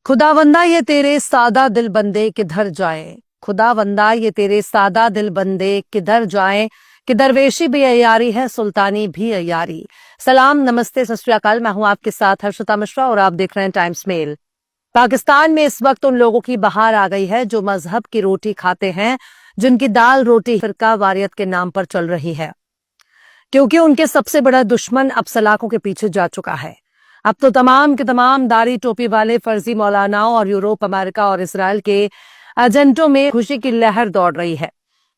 खुदावंदा ये तेरे सादा दिल बंदे किधर जाए, खुदावंदा ये तेरे सादा दिल बंदे किधर जाए, कि दरवेशी भी अयारी है सुल्तानी भी अयारी। सलाम, नमस्ते, सत श्री अकाल। मैं हूं आपके साथ हर्षिता मिश्रा और आप देख रहे हैं टाइम्स मेल। पाकिस्तान में इस वक्त उन लोगों की बहार आ गई है जो मजहब की रोटी खाते हैं, जिनकी दाल रोटी फिरका वारियत के नाम पर चल रही है, क्योंकि उनके सबसे बड़ा दुश्मन अब सलाखों के पीछे जा चुका है। अब तो तमाम के तमाम दाढ़ी टोपी वाले फर्जी मौलानाओं और यूरोप, अमेरिका और इसराइल के एजेंटों में खुशी की लहर दौड़ रही है,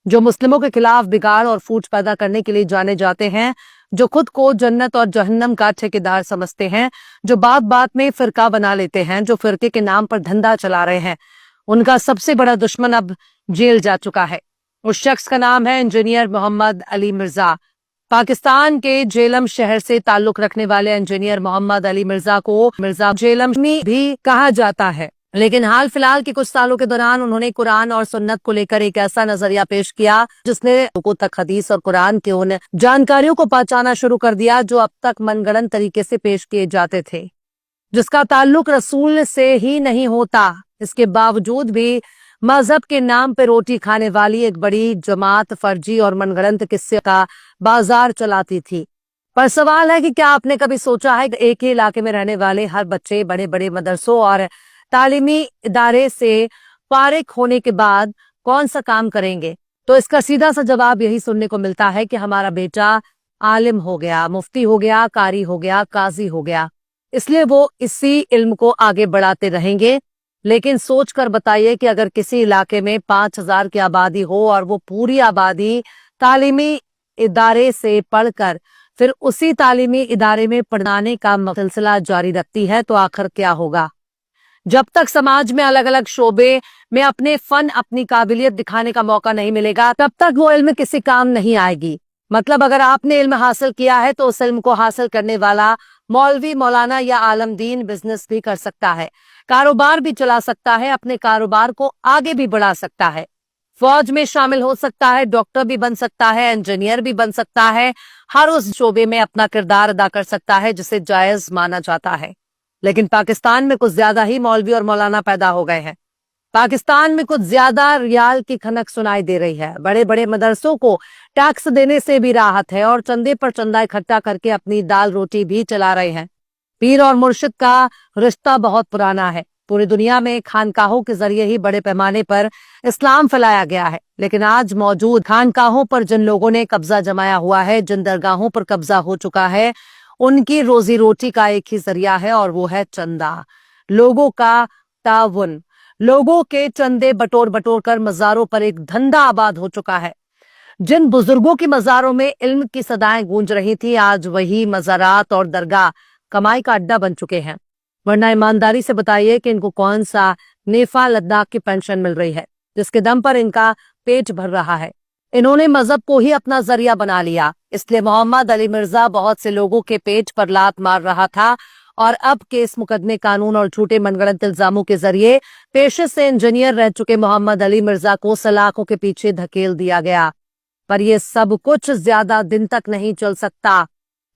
जो मुस्लिमों के खिलाफ बिगाड़ और फूट पैदा करने के लिए जाने जाते हैं, जो खुद को जन्नत और जहन्नम का ठेकेदार समझते हैं, जो बात बात में फिरका बना लेते हैं, जो फिरके के नाम पर धंधा चला रहे हैं। उनका सबसे बड़ा दुश्मन अब जेल जा चुका है। उस शख्स का नाम है इंजीनियर मोहम्मद अली मिर्जा। पाकिस्तान के जेलम शहर से ताल्लुक रखने वाले इंजीनियर मोहम्मद अली मिर्जा को मिर्जा जेलमी भी कहा जाता है, लेकिन हाल फिलहाल के कुछ सालों के दौरान उन्होंने कुरान और सुन्नत को लेकर एक ऐसा नजरिया पेश किया जिसने लोगों तक हदीस और कुरान के उन जानकारियों को पहचाना शुरू कर दिया जो अब तक मनगढ़ंत तरीके से पेश किए जाते थे, जिसका ताल्लुक रसूल से ही नहीं होता। इसके बावजूद भी मजहब के नाम पे रोटी खाने वाली एक बड़ी जमात फर्जी और मनगढ़ंत किस्से का बाजार चलाती थी। पर सवाल है कि क्या आपने कभी सोचा है कि एक ही इलाके में रहने वाले हर बच्चे बड़े बड़े मदरसों और तालीमी इदारे से फारिग होने के बाद कौन सा काम करेंगे? तो इसका सीधा सा जवाब यही सुनने को मिलता है कि हमारा बेटा आलिम हो गया, मुफ्ती हो गया, कारी हो गया, काजी हो गया, इसलिए वो इसी इल्म को आगे बढ़ाते रहेंगे। लेकिन सोच कर बताइए कि अगर किसी इलाके में 5000 की आबादी हो और वो पूरी आबादी तालीमी इदारे से पढ़कर फिर उसी तालीमी इदारे में पढ़ाने का सिलसिला जारी रखती है, तो आखिर क्या होगा? जब तक समाज में अलग अलग शोबे में अपने फन, अपनी काबिलियत दिखाने का मौका नहीं मिलेगा, तब तक वो इल्म किसी काम नहीं आएगी। मतलब अगर आपने इल्म हासिल किया है तो उस इल्म को हासिल करने वाला मौलवी, मौलाना या आलम दीन बिजनेस भी कर सकता है, कारोबार भी चला सकता है, अपने कारोबार को आगे भी बढ़ा सकता है, फौज में शामिल हो सकता है, डॉक्टर भी बन सकता है, इंजीनियर भी बन सकता है, हर उस शोबे में अपना किरदार अदा कर सकता है जिसे जायज माना जाता है। लेकिन पाकिस्तान में कुछ ज्यादा ही मौलवी और मौलाना पैदा हो गए हैं। पाकिस्तान में कुछ ज्यादा रियाल की खनक सुनाई दे रही है। बड़े बड़े मदरसों को टैक्स देने से भी राहत है और चंदे पर चंदा इकट्ठा करके अपनी दाल रोटी भी चला रहे हैं। पीर और मुर्शिद का रिश्ता बहुत पुराना है। पूरी दुनिया में खानकाहों के जरिए ही बड़े पैमाने पर इस्लाम फैलाया गया है, लेकिन आज मौजूद खानकाहों पर जिन लोगों ने कब्जा जमाया हुआ है, जिन दरगाहों पर कब्जा हो चुका है, उनकी रोजी रोटी का एक ही जरिया है और वो है चंदा, लोगों का ताउन। लोगों के चंदे बटोर बटोर कर मजारों पर एक धंधा आबाद हो चुका है। जिन बुजुर्गों की मजारों में इल्म की सदाएं गूंज रही थी, आज वही मज़ारात और दरगाह कमाई का अड्डा बन चुके हैं। वरना ईमानदारी से बताइए कि इनको कौन सा नेफा लद्दाख की पेंशन मिल रही है जिसके दम पर इनका पेट भर रहा है? इन्होंने मजहब को ही अपना जरिया बना लिया। इसलिए मोहम्मद अली मिर्जा बहुत से लोगों के पेट पर लात मार रहा था और अब केस, मुकदमे, कानून और झूठे मनगढ़ंत इल्जामों के जरिए पेशे से इंजीनियर रह चुके मोहम्मद अली मिर्जा को सलाखों के पीछे धकेल दिया गया। पर यह सब कुछ ज्यादा दिन तक नहीं चल सकता।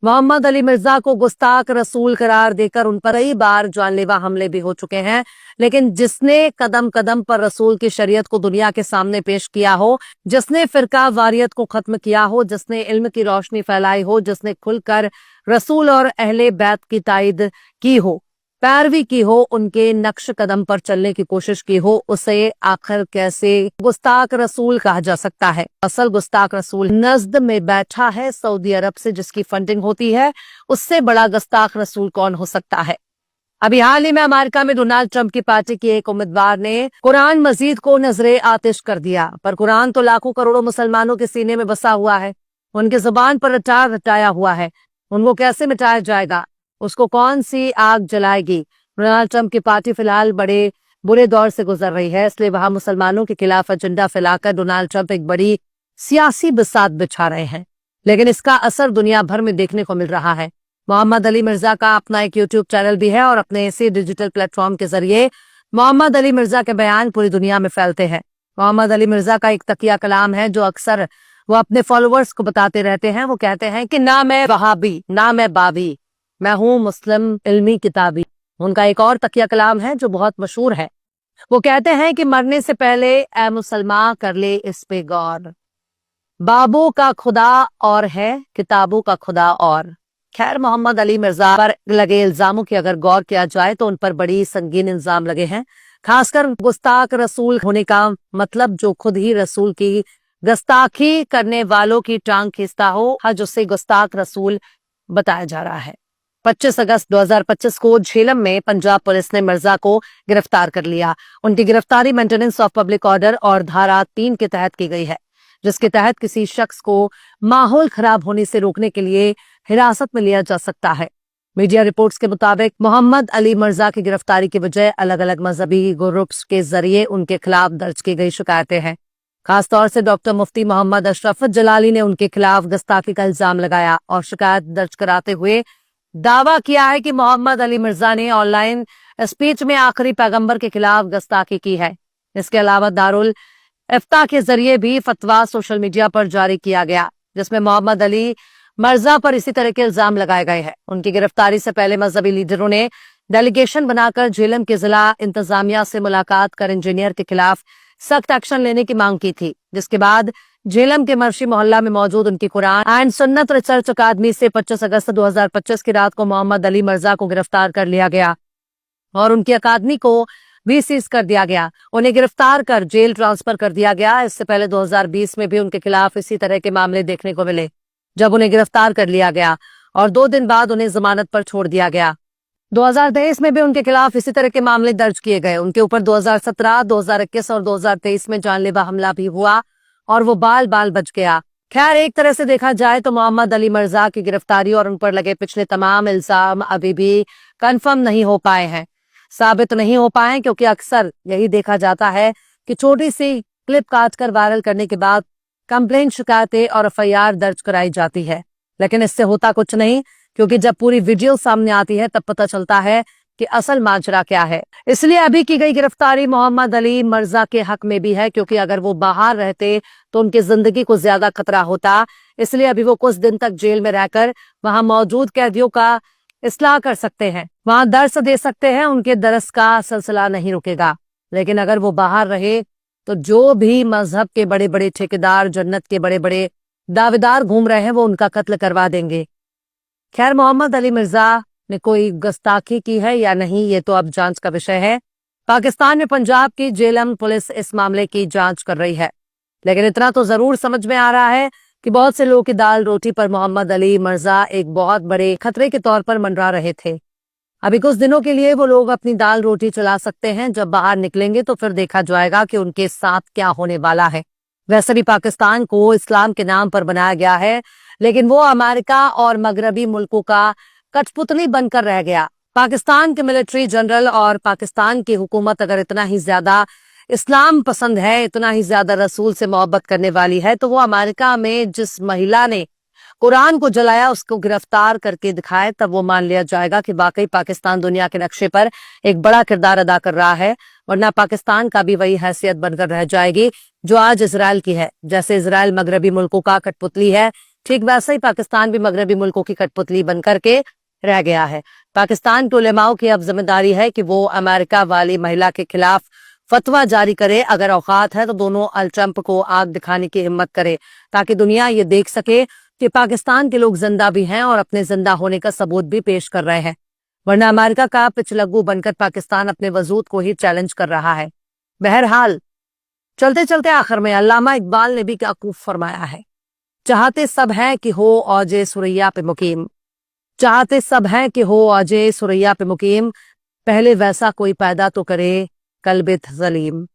मोहम्मद अली मिर्जा को गुस्ताख रसूल करार देकर उन पर कई बार जानलेवा हमले भी हो चुके हैं, लेकिन जिसने कदम कदम पर रसूल की शरीयत को दुनिया के सामने पेश किया हो, जिसने फिरका वारियत को खत्म किया हो, जिसने इल्म की रोशनी फैलाई हो, जिसने खुलकर रसूल और अहले बैत की ताईद की हो, पैरवी की हो, उनके नक्श कदम पर चलने की कोशिश की हो, उसे आखिर कैसे गुस्ताख रसूल कहा जा सकता है? असल गुस्ताख रसूल नज्द में बैठा है सऊदी अरब से जिसकी फंडिंग होती है, उससे बड़ा गुस्ताख रसूल कौन हो सकता है? अभी हाल ही में अमेरिका में डोनाल्ड ट्रंप की पार्टी की एक उम्मीदवार ने कुरान मजीद को नजरे आतिश कर दिया। पर कुरान तो लाखों करोड़ों मुसलमानों के सीने में बसा हुआ है, उनके जुबान पर रटाया हुआ है। उनको कैसे मिटाया जाएगा? उसको कौन सी आग जलाएगी? डोनाल्ड ट्रंप की पार्टी फिलहाल बड़े बुरे दौर से गुजर रही है, इसलिए वहां मुसलमानों के खिलाफ एजेंडा फैलाकर डोनाल्ड ट्रंप एक बड़ी सियासी बिसात बिछा रहे हैं, लेकिन इसका असर दुनिया भर में देखने को मिल रहा है। मोहम्मद अली मिर्जा का अपना एक यूट्यूब चैनल भी है और अपने इसी डिजिटल प्लेटफॉर्म के जरिए मोहम्मद अली मिर्जा के बयान पूरी दुनिया में फैलते हैं। मोहम्मद अली मिर्जा का एक तकिया कलाम है जो अक्सर वो अपने फॉलोअर्स को बताते रहते हैं। वो कहते हैं कि ना मैं वहाबी, ना मैं बाबी, मैं हूँ मुस्लिम इल्मी किताबी। उनका एक और तकिया कलाम है जो बहुत मशहूर है। वो कहते हैं कि मरने से पहले ए मुसलमान कर ले इस पे गौर, बाबों का खुदा और है किताबों का खुदा और। खैर, मोहम्मद अली मिर्जा पर लगे इल्जामों की अगर गौर किया जाए तो उन पर बड़ी संगीन इल्जाम लगे हैं। खासकर गुस्ताख रसूल होने का मतलब जो खुद ही रसूल की गुस्ताखी करने वालों की टांग खींचता हो, हज उसे गुस्ताख रसूल बताया जा रहा है। 25 अगस्त 2025 को झेलम में पंजाब पुलिस ने मिर्जा को गिरफ्तार कर लिया। उनकी गिरफ्तारी मेंटेनेंस ऑफ पब्लिक ऑर्डर और धारा 3 के तहत की गई है, जिसके तहत किसी शख्स को माहौल खराब होने से रोकने के लिए हिरासत में लिया जा सकता है। मीडिया रिपोर्ट्स के मुताबिक मोहम्मद अली मिर्जा की गिरफ्तारी की वजह अलग अलग मजहबी ग्रुप्स के जरिए उनके खिलाफ दर्ज की गई शिकायतें हैं। खासतौर से डॉक्टर मुफ्ती मोहम्मद अशरफ जलाली ने उनके खिलाफ गुस्ताखी का इल्जाम लगाया और शिकायत दर्ज कराते हुए दावा किया है कि मोहम्मद अली मिर्जा ने ऑनलाइन स्पीच में आखिरी पैगंबर के खिलाफ गुस्ताखी की है। इसके अलावा दारुल इफ्ता के जरिए भी फतवा सोशल मीडिया पर जारी किया गया, जिसमें मोहम्मद अली मिर्जा पर इसी तरह के इल्जाम लगाए गए हैं। उनकी गिरफ्तारी से पहले मजहबी लीडरों ने डेलीगेशन बनाकर झेलम के जिला इंतजामिया से मुलाकात कर इंजीनियर के खिलाफ सख्त एक्शन लेने की मांग की थी, जिसके बाद झेलम के मर्शी मोहल्ला में मौजूद उनकी कुरान एंड सुन्नत रिसर्च अकादमी से 25 अगस्त 2025 की रात को मोहम्मद अली मिर्जा को गिरफ्तार कर लिया गया और उनकी अकादमी को भी सीज कर दिया गया। उन्हें गिरफ्तार कर जेल ट्रांसफर कर दिया गया। इससे पहले 2020 में भी उनके खिलाफ इसी तरह के मामले देखने को मिले, जब उन्हें गिरफ्तार कर लिया गया और 2 दिन बाद उन्हें जमानत पर छोड़ दिया गया। 2023 में भी उनके खिलाफ इसी तरह के मामले दर्ज किए गए। उनके ऊपर 2017, 2021 और 2023 में जानलेवा हमला भी हुआ और वो बाल बाल बच गया। खैर, एक तरह से देखा जाए तो मोहम्मद अली मिर्जा की गिरफ्तारी और उन पर लगे पिछले तमाम इल्जाम अभी भी कंफर्म नहीं हो पाए हैं, साबित नहीं हो पाए, क्योंकि अक्सर यही देखा जाता है कि छोटी सी क्लिप काट कर वायरल करने के बाद कंप्लेंट, शिकायतें और एफआईआर दर्ज कराई जाती है, लेकिन इससे होता कुछ नहीं, क्योंकि जब पूरी वीडियो सामने आती है तब पता चलता है कि असल माजरा क्या है। इसलिए अभी की गई गिरफ्तारी मोहम्मद अली मिर्जा के हक में भी है, क्योंकि अगर वो बाहर रहते तो उनकी जिंदगी को ज्यादा खतरा होता। इसलिए अभी वो कुछ दिन तक जेल में रहकर वहां मौजूद कैदियों का इस्लाह कर सकते हैं, वहां दर्स दे सकते हैं, उनके दरस का सिलसिला नहीं रुकेगा। लेकिन अगर वो बाहर रहे तो जो भी मजहब के बड़े बड़े ठेकेदार, जन्नत के बड़े बड़े दावेदार घूम रहे हैं, वो उनका कत्ल करवा देंगे। खैर, मोहम्मद अली मिर्जा ने कोई गुस्ताखी की है या नहीं, ये तो अब जांच का विषय है। पाकिस्तान में पंजाब की झेलम पुलिस इस मामले की जांच कर रही है, लेकिन इतना तो जरूर समझ में आ रहा है कि बहुत से लोगों की दाल रोटी पर मोहम्मद अली मिर्जा एक बहुत बड़े खतरे के तौर पर मंडरा रहे थे। अभी कुछ दिनों के लिए वो लोग अपनी दाल रोटी चला सकते हैं, जब बाहर निकलेंगे तो फिर देखा जाएगा कि उनके साथ क्या होने वाला है। वैसे भी पाकिस्तान को इस्लाम के नाम पर बनाया गया है, लेकिन वो अमेरिका और मगरबी मुल्कों का कठपुतली बनकर रह गया। पाकिस्तान के मिलिट्री जनरल और पाकिस्तान की हुकूमत अगर इतना ही ज्यादा इस्लाम पसंद है, इतना ही ज्यादा रसूल से मोहब्बत करने वाली है, तो वो अमेरिका में जिस महिला ने कुरान को जलाया उसको गिरफ्तार करके दिखाए, तब वो मान लिया जाएगा कि वाकई पाकिस्तान दुनिया के नक्शे पर एक बड़ा किरदार अदा कर रहा है। वरना पाकिस्तान का भी वही हैसियत बनकर रह जाएगी जो आज इजराइल की है। जैसे इजराइल मगरबी मुल्कों का कठपुतली है, ठीक वैसे ही पाकिस्तान भी मगरबी मुल्कों की कठपुतली बनकर के रह गया है। पाकिस्तान के उलेमाओं की अब जिम्मेदारी है कि वो अमेरिका वाली महिला के खिलाफ फतवा जारी करे। अगर औकात है तो दोनों अल ट्रंप को आग दिखाने की हिम्मत करे, ताकि दुनिया ये देख सके कि पाकिस्तान के लोग जिंदा भी हैं और अपने जिंदा होने का सबूत भी पेश कर रहे हैं। वरना अमेरिका का पिछलग्गू बनकर पाकिस्तान अपने वजूद को ही चैलेंज कर रहा है। बहरहाल, चलते चलते आखिर में अल्लामा इकबाल ने भी क्या खूब फरमाया है, चाहते सब हैं कि हो औजे सुरैया पे मुकीम, चाहते सब हैं कि हो औजे सुरैया पे मुकीम, पहले वैसा कोई पैदा तो करे कल्बित जलीम।